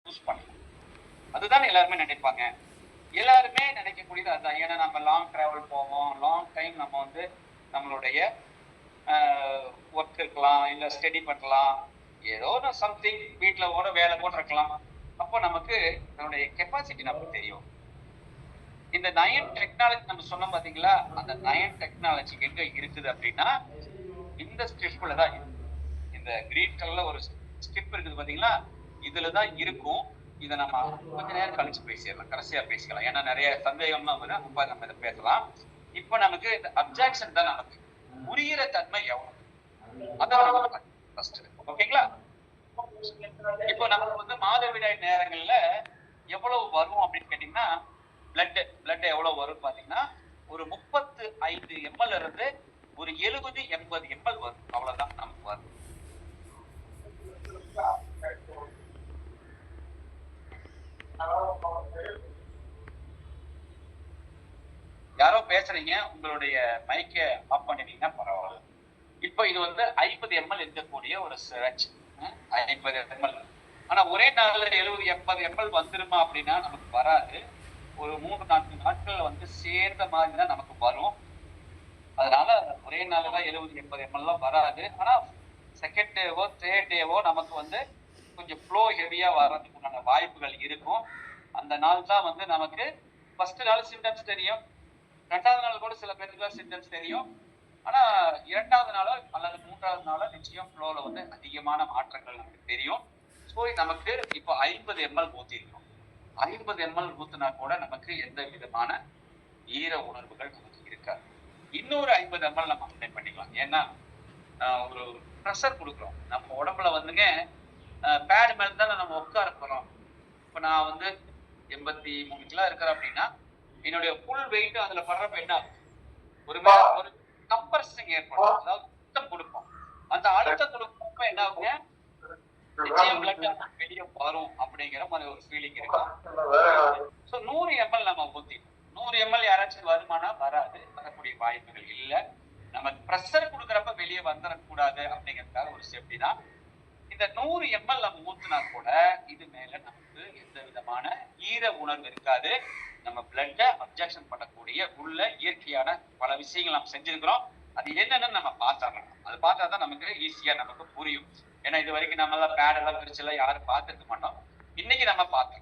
Use பண்ணலாம். அதுதான் எல்லாருமே நினைப்பாங்க. எல்லாருமே நினைக்கக்கூடியது அதுதான். ஏன்னா நம்ம லாங் டிராவல் போவோம், லாங் டைம் நம்ம வந்து நம்மளுடைய ஒர்க் இருக்கலாம், இல்ல ஸ்டடி பண்ணலாம், ஏதோ சம்திங் வீட்டுல கூட வேலை கூட இருக்கலாம். அப்போ நமக்கு நம்மளுடைய கெப்பாசிட்டி நமக்கு தெரியும். இந்த நயன் டெக்னாலஜி நம்ம சொன்னோம் பாத்தீங்களா, அந்த நயன் டெக்னாலஜி எங்க இருக்குது அப்படின்னா இந்த ஸ்ட்ரிப்ல தான் இருக்கு. இந்த கிரீன் கலர்ல ஒரு ஸ்ட்ரிப் இருக்குது பாத்தீங்களா, இதுலதான் இருக்கும். இதை நம்ம கொஞ்ச நேரம் கழிச்சு பேசிடலாம், கடைசியா பேசிக்கலாம். ஏன்னா நிறைய சந்தேகம்லாம் வரும், அப்ப நம்ம இதை பேசலாம். இப்ப நமக்கு இந்த அப்ஜெக்ஷன் தான் நமக்கு புரிகிற தன்மை எவ்வளவு, அதான் ஃபர்ஸ்ட். ஓகேங்களா? இப்போ நமக்கு வந்து மாதவிடாய் நேரங்கள்ல எவ்வளவு வரும் அப்படின்னு கேட்டீங்கன்னா, பிளட் எவ்வளவு வரும் பாத்தீங்கன்னா, ஒரு 35 ml இருந்து ஒரு 70-80 ml வரும். அவ்வளவுதான் நமக்கு வரும். யாரோ பேசுறீங்க, உங்களுடைய மைக்க ஆஃப் பண்ணிட்டீங்கன்னா பரவாயில்ல. இப்போ இது வந்து 50 ml இருக்கக்கூடிய ஒரு சிரஞ்ச், 50 ml. ஆனா ஒரே நாள்ல 70-80 ml வந்துருமா அப்படின்னா நமக்கு வராது. ஒரு 3-4 நாட்கள் வந்து சேர்ந்த மாதிரி தான் நமக்கு வரும். அதனால ஒரே நாள்ல 70-80 ml வராது. ஆனா செகண்ட் டேவோ தேர்ட் டேவோ நமக்கு வந்து கொஞ்சம் ஃப்ளோ ஹெவியா வர்றதுக்குண்டான வாய்ப்புகள் இருக்கும். அந்த நாள் தான் வந்து நமக்கு ஃபர்ஸ்ட் நாள் சிம்டம்ஸ் தெரியும், 2வது நாள் கூட சில பேருக்கு சிம்டம்ஸ் தெரியும். ஆனா 2வது நாளோ அல்லது 3வது நாளோ நிச்சயம் ஃப்ளோல வந்து அதிகமான மாற்றங்கள் நமக்கு தெரியும். ஸோ நமக்கு இப்போ 50 ml ஊத்திருக்கோம். 50 ml ஊத்துனா கூட நமக்கு எந்த விதமான ஈர உணர்வுகள் நமக்கு இருக்காது. இன்னொரு 50 ml நம்ம அப்ளை பண்ணிக்கலாம். ஏன்னா ஒரு ப்ரெஷர் கொடுக்குறோம் நம்ம உடம்புல வந்துங்க. பேட் மேல தான் நம்ம உட்கார போறோம். இப்ப நான் வந்து 83 கிலோ இருக்கிறேன் அப்படின்னா என்னுடைய ஃபுல் வெயிட் அதுல படுறப்ப என்ன ஆகும், ஒரு கம்ப்ரஷன் ஏற்படும், அதாவது அழுத்தம் கொடுப்போம். அந்த அழுத்தம் கொடுப்பப்ப என்ன ஆகுங்க, நிச்சயம் பிளட் வெளியே வரும் அப்படிங்கிற மாதிரி ஒரு ஃபீலிங் இருக்கும். ஸோ 100 ml நம்ம ஊத்திட்டோம். 100 ml யாராச்சும் வருமானா வராது, வரக்கூடிய வாய்ப்புகள் இல்லை. நம்ம ப்ரெஷர் கொடுக்குறப்ப வெளியே வந்துடக்கூடாது அப்படிங்கிறதுக்காக ஒரு சேஃப்டி தான். இந்த 100 ml நம்ம ஊத்துனா கூட இது மேல நமக்கு எந்த விதமான ஈர உணர்வு இருக்காது. நம்ம பிளட்டை அப்ஜெக்ஷன் பண்ணக்கூடிய உள்ள இயற்கையான பல விஷயங்கள் நம்ம செஞ்சிருக்கிறோம். அது என்னன்னு நம்ம பார்த்துடலாம். அது பார்த்தா தான் நமக்கு ஈஸியா நமக்கு புரியும். ஏன்னா இது வரைக்கும் நம்ம எல்லாம் பேட் எல்லாம் பிரிச்சு எல்லாம் யாரும் பார்த்துருக்க மாட்டோம். இன்னைக்கு நம்ம பார்த்தோம்.